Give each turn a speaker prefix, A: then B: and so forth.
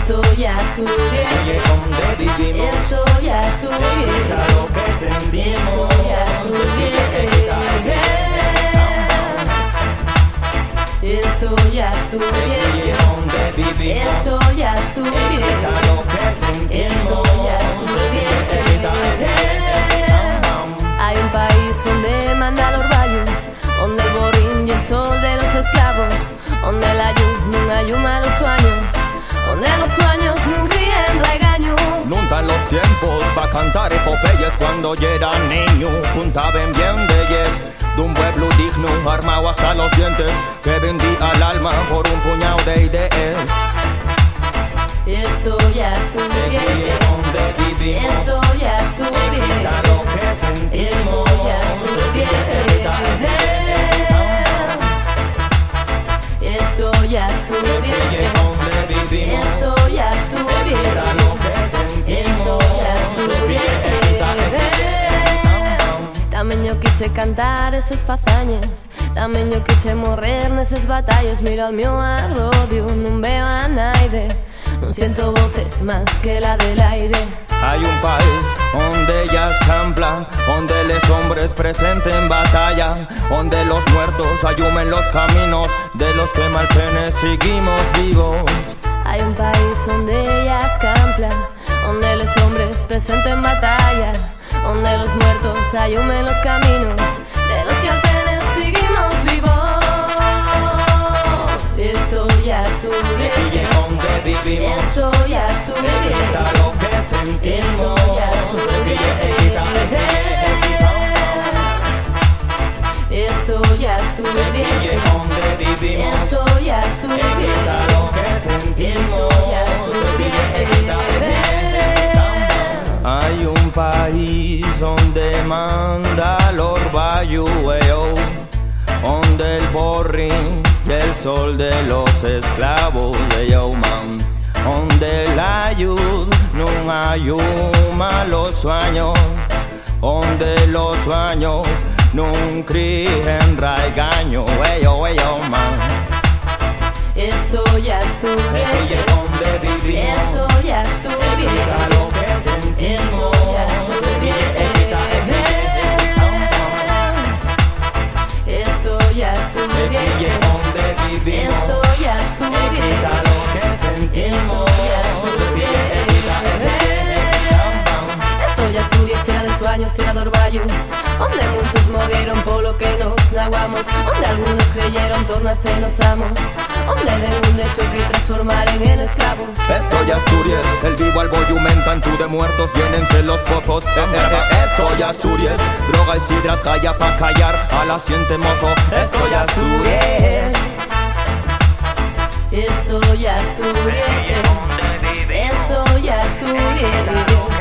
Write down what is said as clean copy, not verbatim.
A: Esto ya estudié.
B: Oye, ¿dónde vivimos?
A: Esto ya estudié.
B: Quita lo que sentimos.
A: Esto ya estudié. Esto ya estudié.
B: Oye, ¿dónde vivimos?
A: Esto ya estudié.
B: Quita lo que sentimos.
A: Esto ya estudié. Hay un país donde manda el orvallo, donde el borín y el sol de los esclavos, donde la lluvia no ayuma los sueños, donde los sueños no crían regaño.
B: Nunca en los tiempos pa' cantar epopeyas cuando yo era niño. Juntaban bien deyes de un pueblo digno, armado hasta los dientes, que vendía el alma por un puñado de ideas.
A: Esto ya estudié.
B: ¿Dónde vivimos?
A: Esto ya estudié.
B: Quita lo que sentimos.
A: Esto ya estudié. Esto ya estudié.
B: ¿Dónde vivimos?
A: Esto ya estudié.
B: Quita lo que sentimos.
A: Esto ya estudié. También yo quise cantar esas fazañas, también yo quise morrer nesas batallas. Miro al mío arrodio, no veo a nadie, no siento voces más que la del aire.
B: Hay un país donde ellas templan, donde los hombres presenten batalla, donde los muertos ayumen los caminos de los que mal penes seguimos vivos.
A: Hay un país donde ellas camplan, donde los hombres presenten batalla, donde los muertos ayumen los caminos de los que apenas seguimos vivos. Esto ya estudié.
B: ¿Dónde vivimos?
A: Esto ya estudié.
B: Quita lo que sentimos.
A: Esto ya estudié. Esto ya estudié.
B: ¿Dónde vivimos?
A: Esto ya estudié.
B: Quita lo que sentimos. Hay un país donde manda el orvallo, donde el borrín y el sol de los esclavos, man, donde la luz no ayuma los sueños, donde los sueños no crían regaño, man.
A: Esto ya estudié.
B: ¿Dónde vivimos?
A: Esto ya estudié.
B: Quita lo que sentimos.
A: Esto ya estudié. Esto ya estudié.
B: ¿Dónde vivimos?
A: Esto ya estudié.
B: Quita lo que sentimos.
A: Esto ya estudié, tierra de sueños, tierra de orvallo, donde muchos murieron por lo que nos naguamos, donde algunos creyeron tornarse nos amos, donde de un hecho que transformaren en esclavo.
B: Esto ya Asturias, el vivo al boyumenta en tu de muertos, llénense los pozos. Esto ya Asturias, droga y sidras, jaya pa' callar a la siente mozo. Esto ya Asturias.
A: Esto ya estudié. Esto ya estudié.